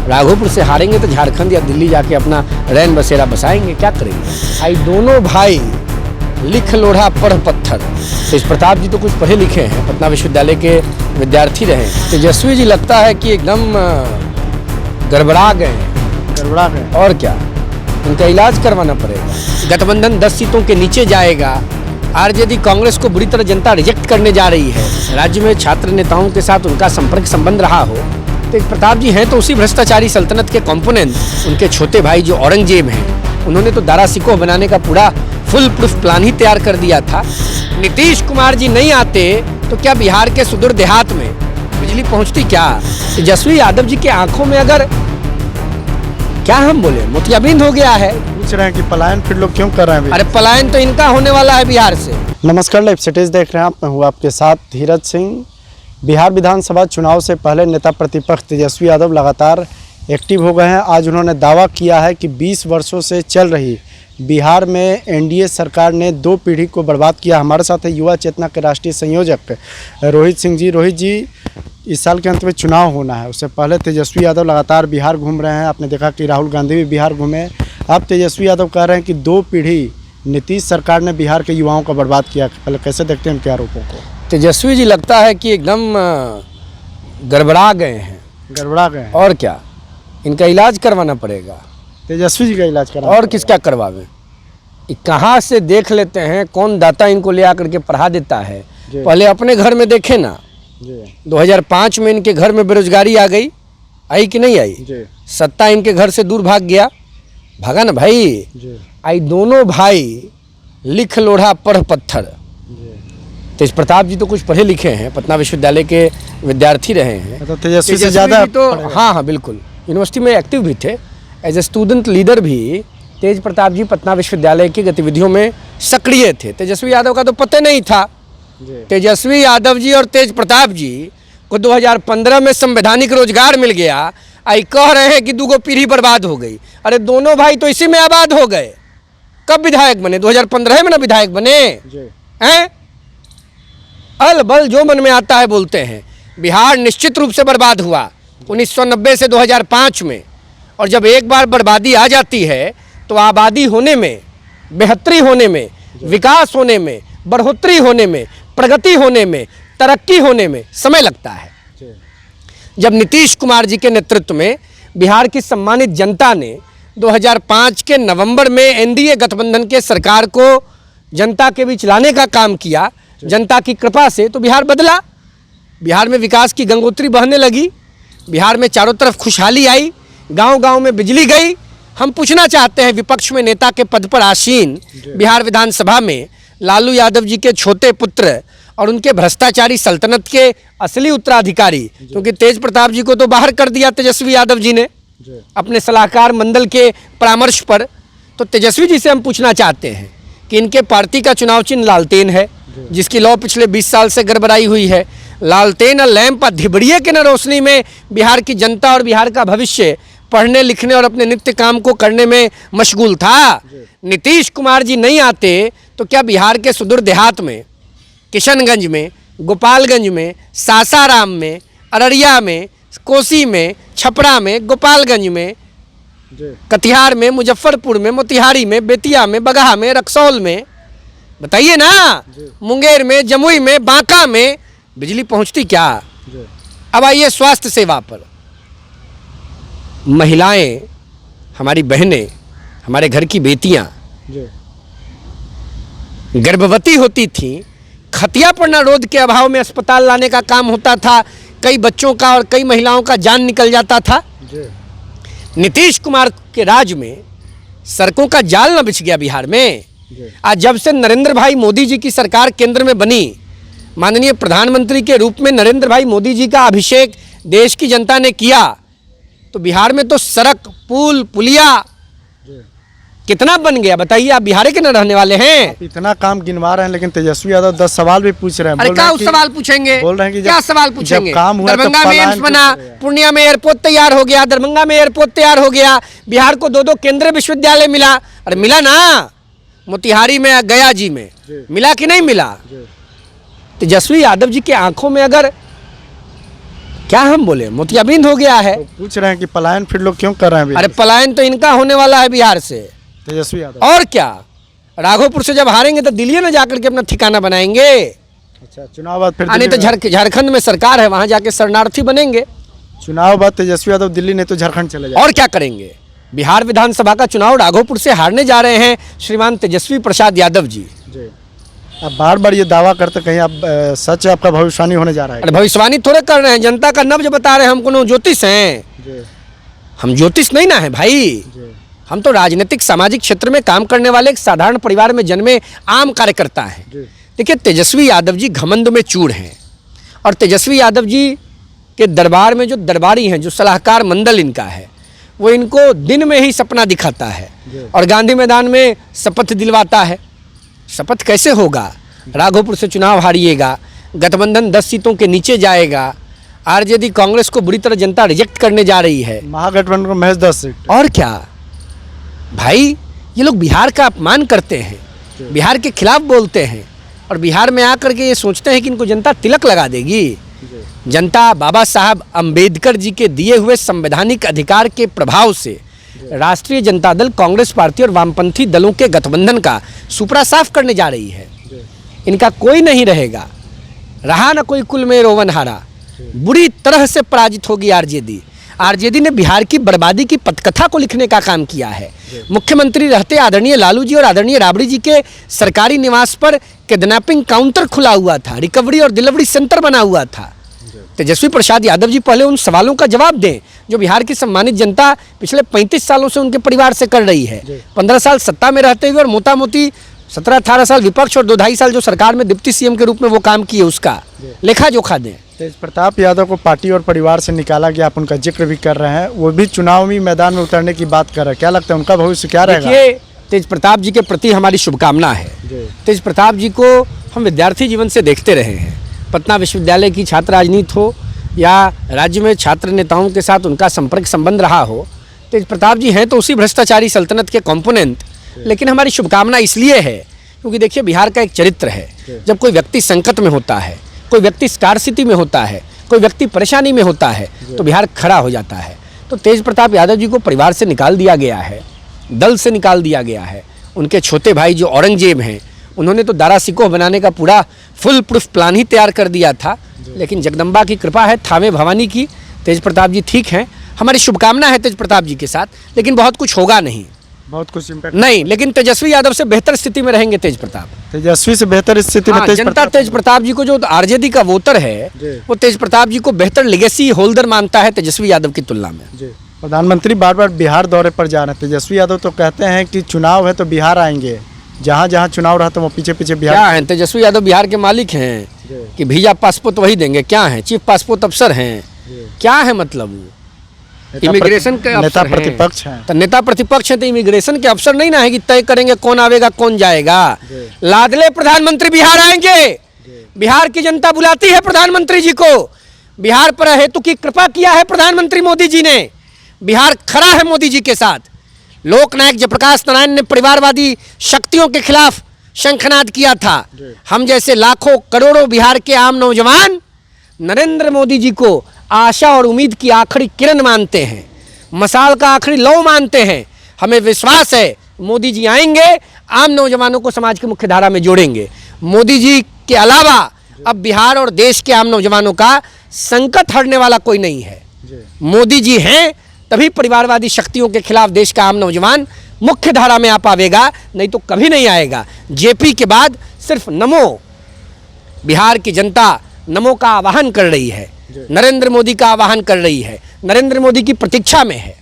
राघोपुर से हारेंगे तो झारखंड या दिल्ली जाके अपना रैन बसेरा बसाएंगे, क्या करेंगे। आई दोनों भाई लिख लोढ़ा पढ़ पत्थर। तेज प्रताप जी तो कुछ पढ़े लिखे हैं, पटना विश्वविद्यालय के विद्यार्थी रहे। तेजस्वी जी लगता है कि एकदम गड़बड़ा गए हैं। और क्या, उनका इलाज करवाना पड़ेगा। गठबंधन 10 सीटों के नीचे जाएगा। आरजेडी कांग्रेस को बुरी तरह जनता रिजेक्ट करने जा रही है। राज्य में छात्र नेताओं के साथ उनका संपर्क संबंध रहा हो। तेज प्रताप जी हैं तो उसी भ्रष्टाचारी सल्तनत के कंपोनेंट। उनके छोटे भाई जो औरंगजेब हैं, उन्होंने तो दारा सिकोह बनाने का पूरा फुल प्रूफ प्लान ही तैयार कर दिया था। नीतीश कुमार जी नहीं आते तो क्या बिहार के सुदूर देहात में बिजली पहुंचती क्या? तेजस्वी यादव जी के आंखों में अगर क्या हम बोले मोतियाबिंद हो गया है। पूछ रहे हैं कि पलायन फिर लोग क्यों कर रहे हैं? अरे पलायन तो इनका होने वाला है बिहार से। नमस्कार, लाइव सिटीज देख रहे हैं आप। मैं हूँ आपके साथ धीरज सिंह। बिहार विधानसभा चुनाव से पहले नेता प्रतिपक्ष तेजस्वी यादव लगातार एक्टिव हो गए हैं। आज उन्होंने दावा किया है कि 20 वर्षों से चल रही बिहार में एनडीए सरकार ने 2 पीढ़ी को बर्बाद किया। हमारे साथ है युवा चेतना के राष्ट्रीय संयोजक रोहित सिंह जी। रोहित जी, इस साल के अंत में चुनाव होना है, उससे पहले तेजस्वी यादव लगातार बिहार घूम रहे हैं। आपने देखा कि राहुल गांधी भी बिहार घूमे। अब तेजस्वी यादव कह रहे हैं कि 2 पीढ़ी नीतीश सरकार ने बिहार के युवाओं को बर्बाद किया। पहले कैसे देखते हैं इनके आरोपों को? तेजस्वी जी लगता है कि एकदम गड़बड़ा गए हैं। और क्या, इनका इलाज करवाना पड़ेगा। तेजस्वी जी का इलाज करा और किसका करवावे? कहाँ से देख लेते हैं, कौन दाता इनको ले आकर के पढ़ा देता है। पहले अपने घर में देखे ना। 2005 में इनके घर में बेरोजगारी आ गई, आई कि नहीं आई? सत्ता इनके घर से दूर भागा ना भाई। आई दोनों भाई लिख लोढ़ा पढ़ पत्थर। तेज प्रताप जी तो कुछ पढ़े लिखे हैं, पटना विश्वविद्यालय के विद्यार्थी रहे हैं। तो तेजस्वी से ज़्यादा तो हाँ बिल्कुल, यूनिवर्सिटी में एक्टिव भी थे। एज ए स्टूडेंट लीडर भी तेज प्रताप जी पटना विश्वविद्यालय की गतिविधियों में सक्रिय थे। तेजस्वी यादव का तो पता नहीं था। तेजस्वी यादव जी और तेज प्रताप जी को 2015 में संवैधानिक रोजगार मिल गया। आई कह रहे हैं कि 2 पीढ़ी बर्बाद हो गई। अरे दोनों भाई तो इसी में आबाद हो गए। कब विधायक बने? 2015 में ना विधायक बने हैं। अल बल जो मन में आता है बोलते हैं। बिहार निश्चित रूप से बर्बाद हुआ 1990 से 2005 में। और जब एक बार बर्बादी आ जाती है तो आबादी होने में, बेहतरी होने में, विकास होने में, बढ़ोतरी होने में, प्रगति होने में, तरक्की होने में समय लगता है। जब नीतीश कुमार जी के नेतृत्व में बिहार की सम्मानित जनता ने 2005 के नवंबर में एनडीए गठबंधन के सरकार को जनता के बीच लाने का काम किया, जनता की कृपा से, तो बिहार बदला। बिहार में विकास की गंगोत्री बहने लगी। बिहार में चारों तरफ खुशहाली आई। गांव-गांव में बिजली गई। हम पूछना चाहते हैं, विपक्ष में नेता के पद पर आसीन बिहार विधानसभा में लालू यादव जी के छोटे पुत्र और उनके भ्रष्टाचारी सल्तनत के असली उत्तराधिकारी, क्योंकि तेज प्रताप जी को तो बाहर कर दिया तेजस्वी यादव जी ने अपने सलाहकार मंडल के परामर्श पर। तो तेजस्वी जी से हम पूछना चाहते हैं कि इनके पार्टी का चुनाव चिन्ह लालटेन है, जिसकी लौ पिछले 20 साल से गड़बड़ाई हुई है। लालटेन और लैंप और धिबड़िए के न रोशनी में बिहार की जनता और बिहार का भविष्य पढ़ने लिखने और अपने नित्य काम को करने में मशगूल था। नीतीश कुमार जी नहीं आते तो क्या बिहार के सुदूर देहात में, किशनगंज में, गोपालगंज में, सासाराम में, अररिया में, कोसी में, छपरा में, गोपालगंज में, कटिहार में, मुजफ्फरपुर में, मोतिहारी में, बेतिया में, बगहा में, रक्सौल में, बताइए ना, मुंगेर में, जमुई में, बांका में बिजली पहुंचती क्या? अब आइए स्वास्थ्य सेवा पर। महिलाएं, हमारी बहनें, हमारे घर की बेटियां गर्भवती होती थीं, खटिया पर न रोड के अभाव में अस्पताल लाने का काम होता था। कई बच्चों का और कई महिलाओं का जान निकल जाता था। नीतीश कुमार के राज में सड़कों का जाल न बिछ गया बिहार में। आज जब से नरेंद्र भाई मोदी जी की सरकार केंद्र में बनी, माननीय प्रधानमंत्री के रूप में नरेंद्र भाई मोदी जी का अभिषेक देश की जनता ने किया, तो बिहार में तो सड़क, पुल, पुलिया कितना बन गया। बताइए, आप बिहार के न रहने वाले हैं? इतना काम गिनवा रहे हैं, लेकिन तेजस्वी यादव 10 सवाल भी पूछ रहे हैं। अरे क्या सवाल पूछेंगे? बोल रहे हैं कि क्या सवाल पूछेंगे? काम हुआ, दरभंगा में एम्स बना, पूर्णिया में एयरपोर्ट तैयार हो गया, दरभंगा में एयरपोर्ट तैयार हो गया, बिहार को 2 केंद्रीय विश्वविद्यालय मिला। अरे मिला ना, मोतिहारी में, गया जी में मिला कि नहीं मिला? तेजस्वी यादव जी की आंखों में अगर क्या हम बोले, मोतियाबिंद हो गया है। तो पूछ रहे हैं कि पलायन फिर लोग क्यों कर रहे हैं? अरे पलायन तो इनका होने वाला है बिहार से, तेजस्वी यादव। और क्या। राघोपुर से जब हारेंगे तो दिल्ली में जाकर के अपना ठिकाना बनाएंगे। अच्छा, चुनाव बाद फिर नहीं तो झारखंड में सरकार है, वहां जाके शरणार्थी बनेंगे। चुनाव बाद तेजस्वी यादव दिल्ली नहीं तो झारखंड चले जाए। और क्या करेंगे। बिहार विधानसभा का चुनाव राघोपुर से हारने जा रहे हैं श्रीमान तेजस्वी प्रसाद यादव जी। अब बार बार ये दावा करते, कहीं आप सच आपका भविष्यवाणी होने जा रहा है? अरे भविष्यवाणी थोड़े कर रहे हैं, जनता का नब्ज बता रहे हैं। हम कोनो ज्योतिष हैं? हम ज्योतिष नहीं ना है भाई। हम तो राजनीतिक सामाजिक क्षेत्र में काम करने वाले एक साधारण परिवार में जन्मे आम कार्यकर्ता हैं। देखिए, तेजस्वी यादव जी घमंड में चूर हैं, और तेजस्वी यादव जी के दरबार में जो दरबारी हैं, जो सलाहकार मंडल इनका है, वो इनको दिन में ही सपना दिखाता है और गांधी मैदान में शपथ दिलवाता है। शपथ कैसे होगा? राघोपुर से चुनाव हारिएगा, गठबंधन 10 सीटों के नीचे जाएगा, आरजेडी कांग्रेस को बुरी तरह जनता रिजेक्ट करने जा रही है, महागठबंधन को महज 10 सीट। और क्या भाई, ये लोग बिहार का अपमान करते हैं, बिहार के खिलाफ बोलते हैं, और बिहार में आकर के ये सोचते हैं कि इनको जनता तिलक लगा देगी। जनता बाबा साहब अंबेडकर जी के दिए हुए संवैधानिक अधिकार के प्रभाव से राष्ट्रीय जनता दल, कांग्रेस पार्टी और वामपंथी दलों के गठबंधन का सुपड़ा साफ करने जा रही है। इनका कोई नहीं रहेगा, रहा न कोई कुल में रोवन हारा। बुरी तरह से पराजित होगी आरजेडी। आरजेडी ने बिहार की बर्बादी की पटकथा को लिखने का काम किया है। मुख्यमंत्री रहते आदरणीय लालू जी और आदरणीय राबड़ी जी के सरकारी निवास पर किडनैपिंग काउंटर खुला हुआ था, रिकवरी और डिलीवरी सेंटर बना हुआ था। तेजस्वी प्रसाद यादव जी पहले उन सवालों का जवाब दें जो बिहार की सम्मानित जनता पिछले 35 सालों से उनके परिवार से कर रही है। 15 साल सत्ता में रहते हुए और मोटा मोटी 17-18 साल विपक्ष और 2-2.5 साल जो सरकार में डिप्टी सीएम के रूप में वो काम किए, उसका लेखा जोखा दें। तेज प्रताप यादव को पार्टी और परिवार से निकाला गया, आप उनका जिक्र भी कर रहे हैं, वो भी चुनावी मैदान में उतरने की बात कर रहे हैं। क्या लगता है उनका भविष्य क्या रहेगा? देखिए, तेज प्रताप जी के प्रति हमारी शुभकामना है। तेज प्रताप जी को हम विद्यार्थी जीवन से देखते रहे हैं। पटना विश्वविद्यालय की छात्र राजनीति हो या राज्य में छात्र नेताओं के साथ उनका संपर्क संबंध रहा हो, तेज प्रताप जी हैं तो उसी भ्रष्टाचारी सल्तनत के कॉम्पोनेंट। लेकिन हमारी शुभकामना इसलिए है क्योंकि देखिए, बिहार का एक चरित्र है, जब कोई व्यक्ति संकट में होता है, कोई व्यक्ति स्कार्सिटी में होता है, कोई व्यक्ति परेशानी में होता है, तो बिहार खड़ा हो जाता है। तो तेज प्रताप यादव जी को परिवार से निकाल दिया गया है, दल से निकाल दिया गया है। उनके छोटे भाई जो औरंगजेब हैं, उन्होंने तो दारा सिकोह बनाने का पूरा फुल प्रूफ प्लान ही तैयार कर दिया था। लेकिन जगदम्बा की कृपा है, थावे भवानी की, तेज प्रताप जी ठीक हैं। हमारी शुभकामना है तेज प्रताप जी के साथ, लेकिन बहुत कुछ होगा नहीं, बहुत कुछ इम्पैक्ट नहीं। लेकिन तेजस्वी यादव से बेहतर स्थिति में रहेंगे तेज प्रताप। तेजस्वी से बेहतर स्थिति में जनता तेज प्रताप जी को, जो आरजेडी का वोटर है, वो तेज प्रताप जी को बेहतर लेगेसी होल्डर मानता है तेजस्वी यादव की तुलना में। प्रधानमंत्री बार बार बिहार दौरे पर जा रहे हैं। तेजस्वी यादव तो कहते हैं कि चुनाव है तो बिहार आएंगे, जहाँ जहाँ चुनाव रहता है वो पीछे पीछे बिहार। क्या है, तेजस्वी यादव बिहार के मालिक हैं कि वीजा पासपोर्ट वही देंगे? क्या है, चीफ पासपोर्ट अफसर हैं? क्या है मतलब? इमिग्रेशन के नेता प्रतिपक्ष हैं। तो नेता प्रतिपक्ष हैं तो इमिग्रेशन के अफसर नहीं ना है कि तय करेंगे कौन आवेगा कौन जाएगा। लाडले प्रधानमंत्री बिहार आएंगे, बिहार की जनता बुलाती है प्रधानमंत्री जी को। बिहार पर हेतु की कृपा किया है प्रधानमंत्री मोदी जी ने, बिहार खड़ा है मोदी जी के साथ। लोकनायक जयप्रकाश नारायण ने परिवारवादी शक्तियों के खिलाफ शंखनाद किया था। हम जैसे लाखों करोड़ों बिहार के आम नौजवान नरेंद्र मोदी जी को आशा और उम्मीद की आखिरी किरण मानते हैं, मसाल का आखिरी लौ मानते हैं। हमें विश्वास है मोदी जी आएंगे, आम नौजवानों को समाज की मुख्य धारा में जोड़ेंगे। मोदी जी के अलावा अब बिहार और देश के आम नौजवानों का संकट हटने वाला कोई नहीं है। मोदी जी हैं तभी परिवारवादी शक्तियों के खिलाफ देश का आम नौजवान मुख्य धारा में आ पावेगा, नहीं तो कभी नहीं आएगा। जेपी के बाद सिर्फ नमो, बिहार की जनता नमो का आह्वान कर रही है, नरेंद्र मोदी का आह्वान कर रही है, नरेंद्र मोदी की प्रतीक्षा में है।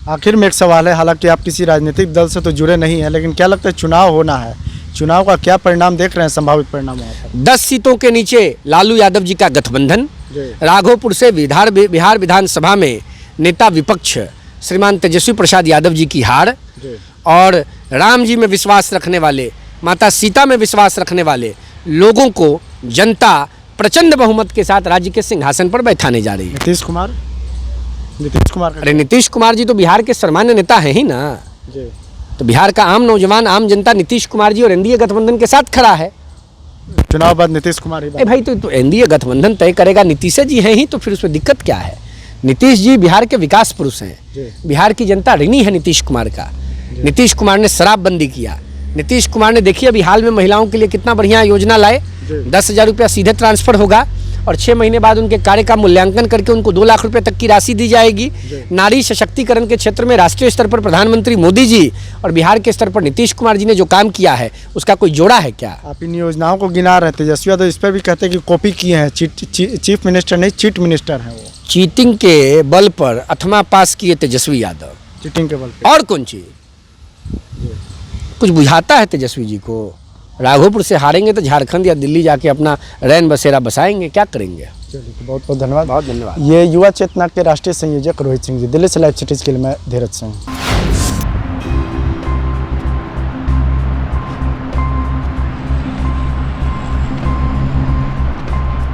आखिर में एक सवाल है, हालांकि आप किसी राजनीतिक दल से तो जुड़े नहीं हैं, लेकिन क्या लगता है चुनाव होना है, चुनाव का क्या परिणाम देख रहे हैं, संभावित परिणाम? 10 सीटों के नीचे लालू यादव जी का गठबंधन, राघोपुर से बिहार विधानसभा में नेता विपक्ष श्रीमान तेजस्वी प्रसाद यादव जी की हार, और राम जी में विश्वास रखने वाले, माता सीता में विश्वास रखने वाले लोगों को जनता प्रचंड बहुमत के साथ राज्य के सिंहासन पर बैठाने जा रही है। नीतीश कुमार अरे नीतीश कुमार जी तो बिहार के सर्वमान्य नेता हैं ही ना। तो बिहार का आम नौजवान, आम जनता नीतीश कुमार जी और एनडीए गठबंधन के साथ खड़ा है। चुनाव बाद नीतीश कुमार ही ए भाई तो एनडीए गठबंधन तय करेगा, नीतीश जी हैं ही, तो फिर उसमें दिक्कत क्या है। नीतीश जी बिहार के विकास पुरुष हैं, बिहार की जनता ऋणी है नीतीश कुमार का। नीतीश कुमार ने शराबबंदी किया, नीतीश कुमार ने देखिए अभी हाल में महिलाओं के लिए कितना बढ़िया योजना लाए, 10,000 रुपया सीधे ट्रांसफर होगा और 6 महीने बाद उनके कार्य का मूल्यांकन करके उनको 2 लाख रुपए तक की राशि दी जाएगी। नारी सशक्तिकरण के क्षेत्र में राष्ट्रीय स्तर पर प्रधानमंत्री मोदी जी और बिहार के स्तर पर नीतीश कुमार जी ने जो काम किया है उसका कोई जोड़ा है क्या? आप इन योजनाओं को गिना रहे थे, तेजस्वी यादव इस पर भी कहते हैं कि कॉपी किए हैं, चीफ मिनिस्टर नहीं चीट मिनिस्टर हैं वो। चीटिंग के बल पर 8वां पास किए तेजस्वी यादव, चीटिंग के बल पे। और कौन चीज? कुछ बुझाता है तेजस्वी जी को? राघोपुर से हारेंगे तो झारखंड या दिल्ली जाके अपना रैन बसेरा बसाएंगे, क्या करेंगे? चलिए, बहुत बहुत धन्यवाद। बहुत धन्यवाद। ये युवा चेतना के राष्ट्रीय संयोजक रोहित सिंह जी। दिल्ली से लाइव सिटीज के लिए मैं धीरज सिंह।